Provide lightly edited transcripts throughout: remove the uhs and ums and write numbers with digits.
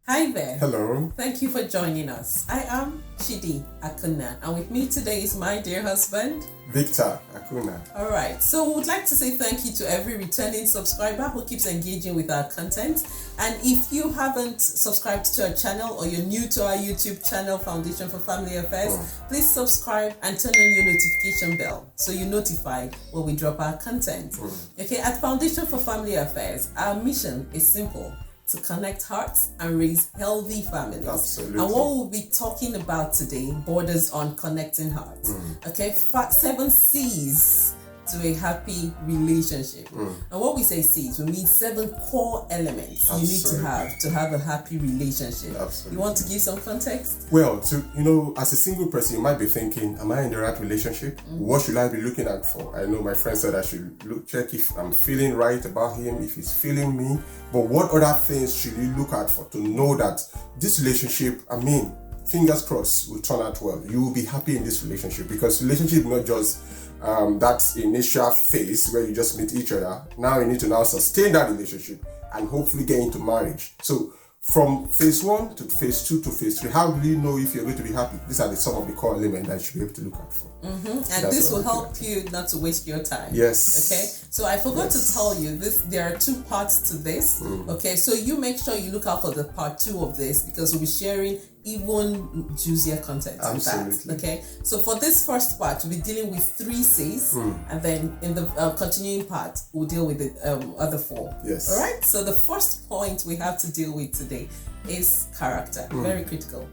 Hi there. Hello. Thank you for joining us. I am Chidi Akunna, and with me today is my dear husband, Victor Akunna. All right, so we would like to say thank you to every returning subscriber who keeps engaging with our content. And if you haven't subscribed to our channel or you're new to our YouTube channel, Foundation for Family Affairs, please subscribe and turn on your notification bell so you're notified when we drop our content. Okay, at Foundation for Family Affairs, our mission is simple: to connect hearts and raise healthy families. Absolutely. And what we'll be talking about today borders on connecting hearts. Okay, 7 C's to a happy relationship. And what we say C's, we mean 7 core elements you need to have a happy relationship. Absolutely. You want to give some context? Well, as a single person, you might be thinking, am I in the right relationship? What should I be looking out for? I know my friend said I should check if I'm feeling right about him, if he's feeling me. But what other things should you look out for to know that this relationship, fingers crossed, will turn out well? You will be happy in this relationship, because relationship not just that initial phase where you just meet each other. Now you need to now sustain that relationship and hopefully get into marriage. So from phase 1 to phase 2 to phase 3, how do you know if you're going to be happy? These are some of the core elements that you should be able to look out for. And this will help you not to waste your time. Yes. Okay. So I forgot to tell you this. There are 2 parts to this. Okay. So you make sure you look out for the part 2 of this, because we'll be sharing even juicier content. Absolutely. Okay. So for this first part, we'll be dealing with 3 C's, and then in the continuing part, we'll deal with the other 4. Yes. All right. So the first point we have to deal with today is character. Very critical.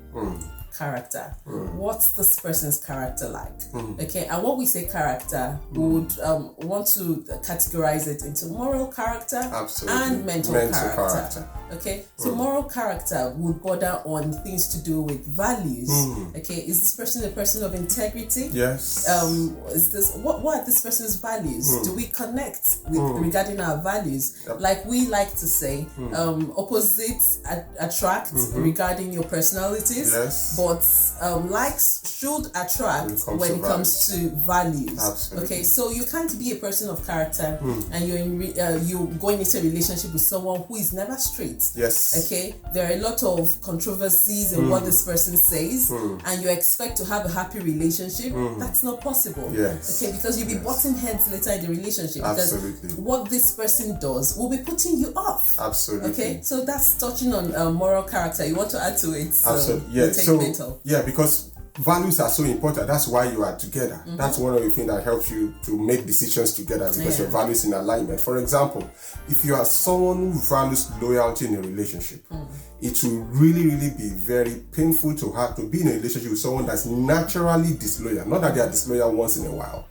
Character. What's this person's character like? Okay, and when we say character, we would want to categorize it into moral character and mental character. Okay, so moral character would border on things to do with values. Okay, is this person a person of integrity? Yes. Is this what are this person's values? Do we connect with regarding our values? Like we like to say, opposites attract regarding your personalities. Yes. But likes should attract when it comes to values. Absolutely. Okay, so you can't be a person of character and you're going into a relationship with someone who is never straight. Yes. Okay, there are a lot of controversies in what this person says, and you expect to have a happy relationship. That's not possible. Yes. Okay, because you'll be butting heads later in the relationship. Absolutely. Because what this person does will be putting you off. Absolutely. Okay, so that's touching on moral character. You want to add to it? So Absolutely. we'll take mental. Yeah, because values are so important. That's why you are together. That's one of the things that helps you to make decisions together, because your values in alignment. For example, if you are someone who values loyalty in a relationship, it will really, really be very painful to have to be in a relationship with someone that's naturally disloyal. Not that they are disloyal once in a while.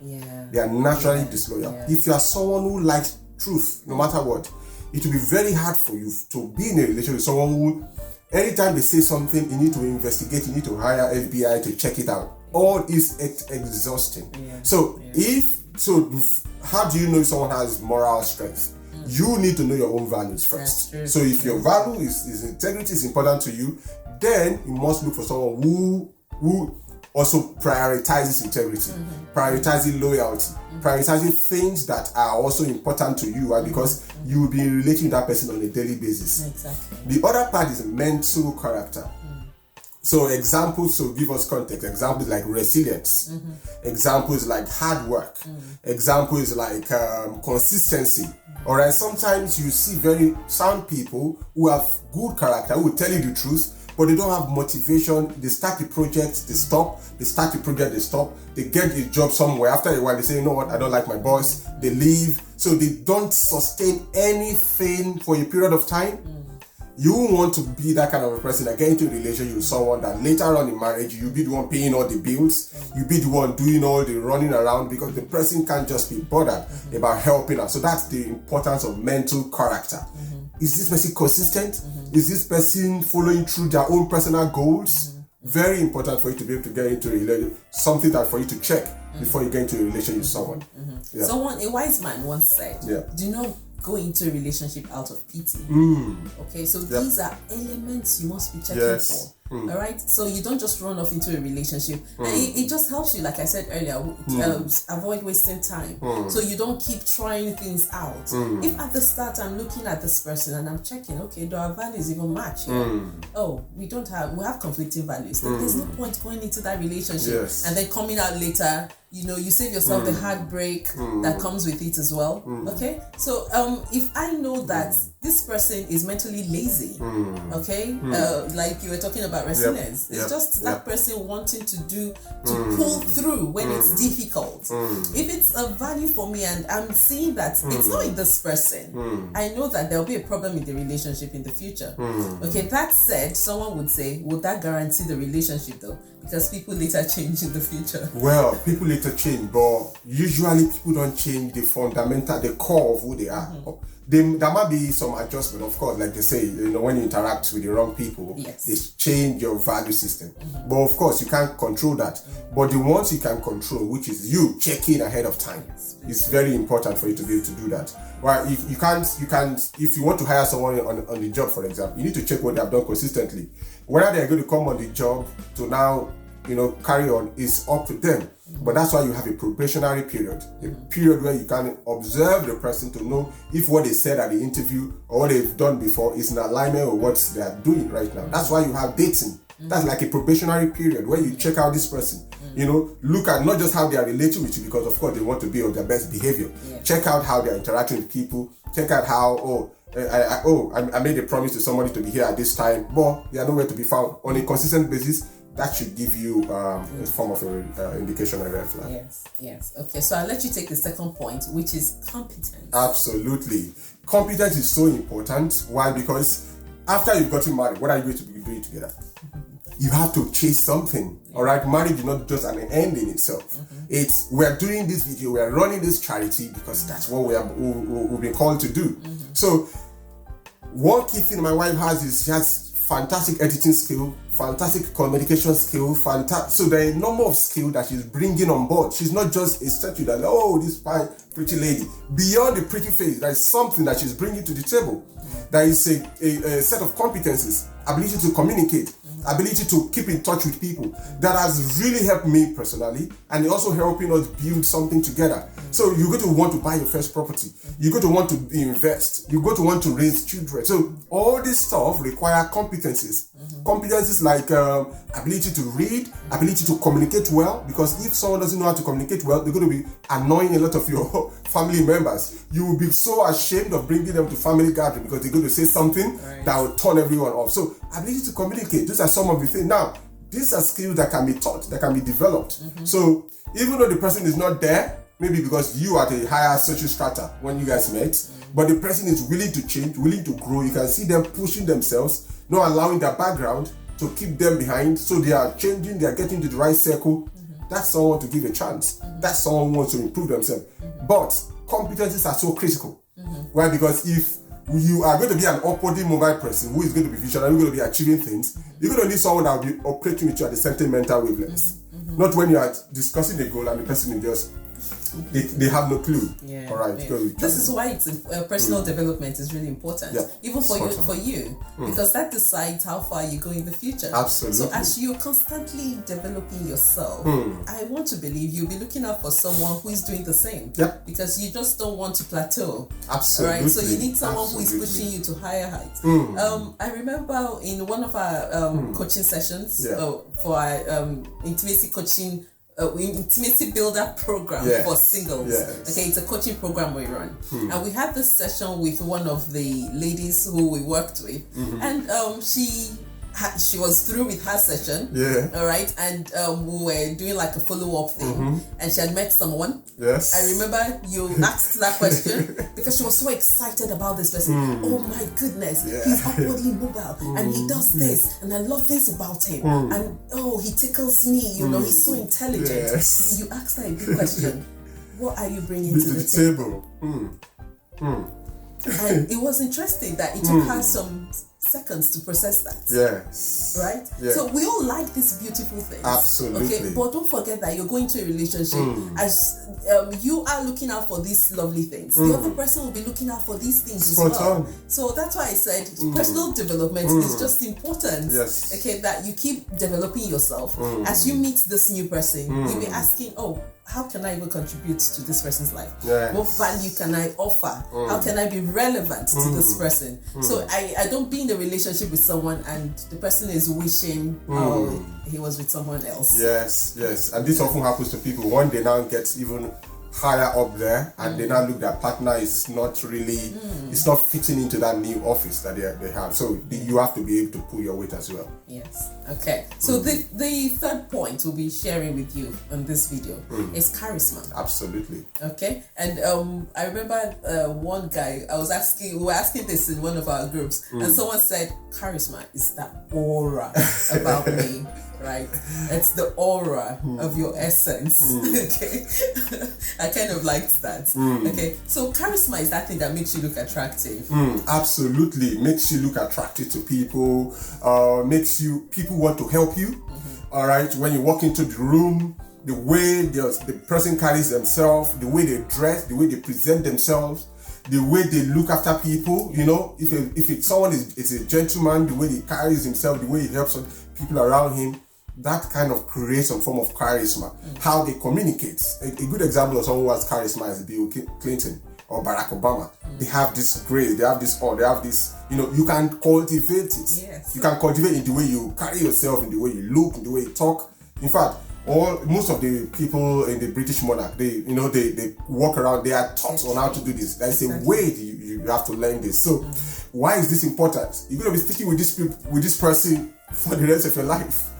They are naturally disloyal. If you are someone who likes truth, no matter what, it will be very hard for you to be in a relationship with someone who, anytime they say something, you need to investigate, you need to hire FBI to check it out. All is exhausting. How do you know if someone has moral strength? You need to know your own values first. So if your value is integrity is important to you, then you must look for someone who also prioritizes integrity, prioritizing loyalty, prioritizing things that are also important to you, because you will be relating with that person on a daily basis. Exactly. The other part is mental character. So examples to give us context, examples like resilience, examples like hard work, examples like consistency. Alright, sometimes you see very sound people who have good character, who will tell you the truth, but they don't have motivation. They start the project, they stop. They start the project, they stop. They get a job somewhere. After a while, they say, you know what, I don't like my boss. They leave. So they don't sustain anything for a period of time. You want to be that kind of a person that get into a relationship with someone that later on in marriage, you'll be the one paying all the bills. You'll be the one doing all the running around, because the person can't just be bothered about helping us. So that's the importance of mental character. Is this person consistent? Is this person following through their own personal goals? Very important for you to be able to get into a relationship. Something that for you to check before you get into a relationship with someone. A wise man once said, do not go into a relationship out of pity. Okay, so these are elements you must be checking for. All right, so you don't just run off into a relationship, and it just helps you, like I said earlier, avoid wasting time. So you don't keep trying things out. If at the start I'm looking at this person and I'm checking, okay, do our values even match? Oh, we have conflicting values. Then there's no point going into that relationship and then coming out later. You save yourself the heartbreak that comes with it as well. Okay, so if I know that this person is mentally lazy, okay, like you were talking about resilience, it's just that person wanting to pull through when it's difficult. If it's a value for me and I'm seeing that it's not in this person, I know that there'll be a problem in the relationship in the future. Okay, that said, someone would say, would that guarantee the relationship though? Because people later change in the future. Well, people later change, but usually people don't change the fundamental, the core of who they are. There might be some adjustment, of course, like they say, when you interact with the wrong people, they change your value system. But of course, you can't control that. But the ones you can control, which is you checking ahead of time, it's very important for you to be able to do that. Well, you can't, if you want to hire someone on the job, for example, you need to check what they have done consistently. Whether they're going to come on the job to now, carry on is up to them. But that's why you have a probationary period, a period where you can observe the person to know if what they said at the interview or what they've done before is in alignment with what they are doing right now. That's why you have dating. That's like a probationary period where you check out this person. Look at not just how they are relating with you, because of course they want to be on their best behavior. Check out how they are interacting with people. Check out how, I made a promise to somebody to be here at this time, but they are nowhere to be found. On a consistent basis, that should give you a form of an indication of a red flag. Yes. Okay, so I'll let you take the second point, which is competence. Absolutely. Competence is so important. Why? Because after you've gotten married, what are you going to be doing together? You have to chase something. All right, marriage is not just an end in itself. We're doing this video, we're running this charity because that's what we've been called to do. So one key thing my wife has is she has fantastic editing skill, fantastic communication skill, so there are a number of skills that she's bringing on board. She's not just a statue that, this fine, pretty lady. Beyond the pretty face, there is something that she's bringing to the table. There is a set of competencies, ability to communicate, ability to keep in touch with people. That has really helped me personally, and it also helping us build something together. So you're going to want to buy your first property. You're going to want to invest. You're going to want to raise children. So all this stuff require competencies. Competencies like ability to read, ability to communicate well, because if someone doesn't know how to communicate well, they're going to be annoying a lot of your family members. You will be so ashamed of bringing them to family gathering because they're going to say something that will turn everyone off. So ability to communicate, these are some of the things. Now, these are skills that can be taught, that can be developed. So even though the person is not there, maybe because you are the higher social strata when you guys met, but the person is willing to change, willing to grow. You can see them pushing themselves, not allowing their background to keep them behind. So they are changing, they are getting to the right circle. That's someone to give a chance. That's someone who wants to improve themselves. But competencies are so critical. Why? Because if you are going to be an upwardly mobile person who is going to be visionary, who is going to be achieving things, you're going to need someone that will be operating with you at the sentimental wavelengths. Not when you are discussing a goal and the person is just they have no clue. All right. This is why it's personal development is really important. Even for you, because that decides how far you go in the future. Absolutely. So as you're constantly developing yourself, I want to believe you'll be looking out for someone who is doing the same. Because you just don't want to plateau. Absolutely. Right. So you need someone who is pushing you to higher heights. I remember in one of our coaching sessions for our intimacy coaching. Intimacy builder program for singles. Okay, it's a coaching program we run, and we had this session with one of the ladies who we worked with, and she was through with her session. All right, and we were doing like a follow-up thing, and she had met someone. I remember you asked that question because she was so excited about this person. Oh my goodness, he's upwardly mobile and he does this, and I love this about him, and he tickles me. He's so intelligent. And you asked her a big question: what are you bringing to the table? And it was interesting that it took her some seconds to process that. Yes. Right? Yeah. So we all like these beautiful things. Absolutely. Okay, but don't forget that you're going to a relationship as you are looking out for these lovely things. The other person will be looking out for these things as well. So that's why I said personal development is just important. Yes. Okay, that you keep developing yourself. As you meet this new person, you'll be asking, oh, how can I even contribute to this person's life? Yes. What value can I offer? How can I be relevant to this person? So I don't be in a relationship with someone and the person is wishing he was with someone else. Yes. And this often happens to people when they now get even higher up there and they now look, their partner is not really, it's not fitting into that new office that they have. So you have to be able to pull your weight as well. Yes. Okay. So the third point we'll be sharing with you on this video is charisma. Absolutely. Okay. And I remember one guy, we were asking this in one of our groups, and someone said, charisma is that aura about me. Right, it's the aura of your essence. Okay, I kind of liked that. Okay, so charisma is that thing that makes you look attractive. Absolutely, makes you look attractive to people. Makes people want to help you. All right, when you walk into the room, the way the person carries themselves, the way they dress, the way they present themselves, the way they look after people. You know, if someone is a gentleman, the way he carries himself, the way he helps people around him, that kind of creates some form of charisma. How they communicate. A good example of someone who has charisma is Bill Clinton or Barack Obama. They have this grace, they have this awe, they have this, you can cultivate it. Yes. You can cultivate in the way you carry yourself, in the way you look, in the way you talk. In fact, most of the people in the British monarch, they walk around, they are taught on how to do this. There's a way you have to learn this. So why is this important? You're going to be sticking with this person for the rest of your life.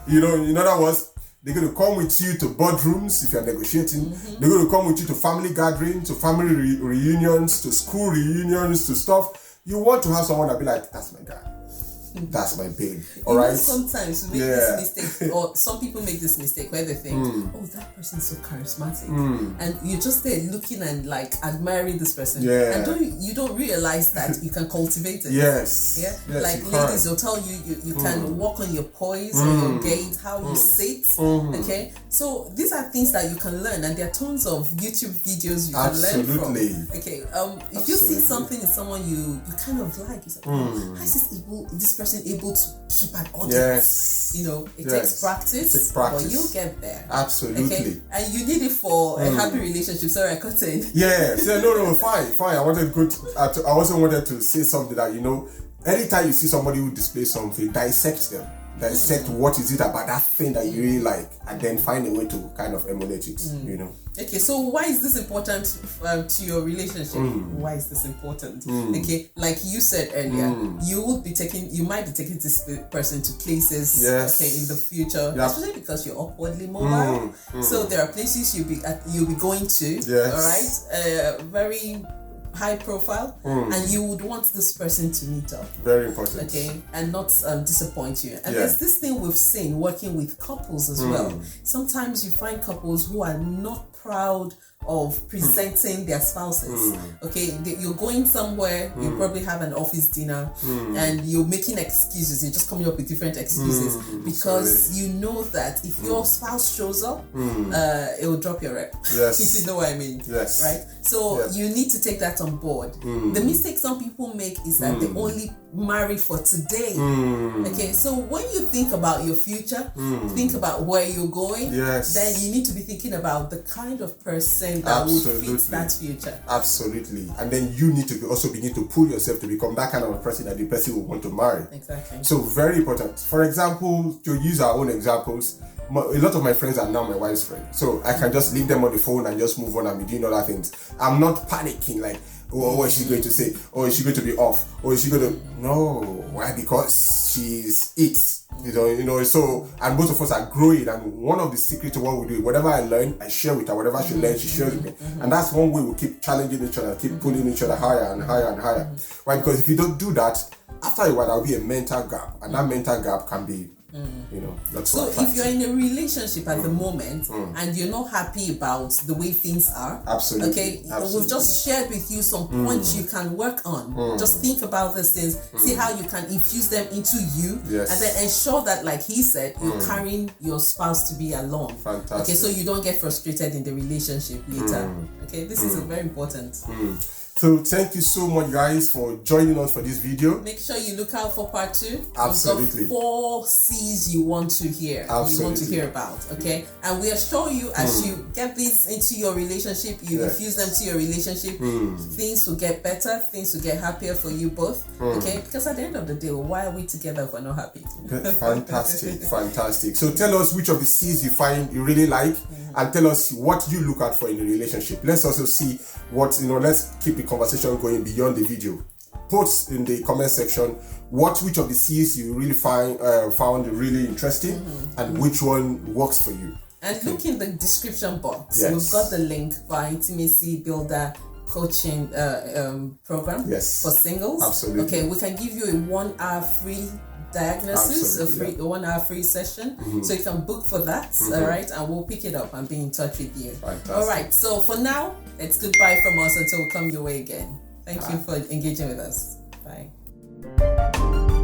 In other words, they're going to come with you to boardrooms if you're negotiating. They're going to come with you to family gatherings, to family reunions, to school reunions, to stuff. You want to have someone that be like, that's my guy. That's my babe. All right. Sometimes we make this mistake, or some people make this mistake where they think, "Oh, that person's so charismatic," and you're just there looking and like admiring this person, and you don't realize that you can cultivate it. Yes. Like ladies will tell you can walk on your poise, on your gait, how you sit. Okay, so these are things that you can learn, and there are tons of YouTube videos you can learn from. Okay, if you see something in someone you kind of like, you say, how is this person able to keep an audience? It takes practice, but you'll get there. Absolutely. Okay? And you need it for a happy relationship. Sorry, I cut in. No, fine. I also wanted to say something that, anytime you see somebody who displays something, dissect them. Dissect what is it about that thing that you really like, and then find a way to kind of emulate it. Okay, so why is this important to your relationship? Why is this important? Okay, like you said earlier, you might be taking this person to places in the future, especially because you're upwardly mobile. So there are places you'll be going to. All right, very high profile, and you would want this person to meet up. Very important. Okay, and not disappoint you. And there's this thing we've seen working with couples as well. Sometimes you find couples who are not proud of presenting their spouses. Okay, you're going somewhere, you probably have an office dinner, and you're making excuses. You're just coming up with different excuses because you know that if your spouse shows up, it will drop your rep. Yes. If you know what I mean. Yes. Right? So you need to take that on board. The mistake some people make is that they only marry for today. Okay, so when you think about your future, think about where you're going, then you need to be thinking about the kind of person that would fit that future. Absolutely. And then you need to also begin to pull yourself to become that kind of a person that the person will want to marry. Exactly. So very important. For example, to use our own examples, a lot of my friends are now my wife's friends. So I can just leave them on the phone and just move on and be doing other things. I'm not panicking like, oh, what is she going to say? Oh, is she going to be off? Or is she going to... No. Why? Because she's it. So, and both of us are growing, and one of the secrets to what we do, whatever I learn, I share with her. Whatever she learns, she shares with me. And that's one way we keep challenging each other, keep pulling each other higher and higher and higher. Right? Because if you don't do that, after a while, there'll be a mental gap, and that mental gap can be You know, that's so what if you're in a relationship at the moment and you're not happy about the way things are, absolutely, okay, we've just shared with you some points you can work on. Just think about these things, see how you can infuse them into you, and then ensure that, like he said, you're carrying your spouse to be along. Fantastic. Okay, so you don't get frustrated in the relationship later. Okay, this is very important. So thank you so much, guys, for joining us for this video. Make sure you look out for part 2. Absolutely. We've got 4 C's you want to hear. Absolutely. You want to hear about. Okay, and we assure you, as you get these into your relationship, you infuse them to your relationship, things will get better, things will get happier for you both. Okay, because at the end of the day, why are we together if we're not happy? Fantastic, fantastic. So tell us which of the C's you find you really like, and tell us what you look out for in a relationship. Let's also see what, let's keep the conversation going beyond the video. Post in the comment section which of the C's you really found really interesting, and which one works for you. And look in the description box. Yes. We've got the link for our Intimacy Builder coaching program for singles. Absolutely. Okay, we can give you a 1 hour free diagnosis, a 1 hour free session, so you can book for that. All right, and we'll pick it up and be in touch with you. Fantastic. All right, so for now, it's goodbye from us until we come your way again. Thank you for engaging with us. Bye.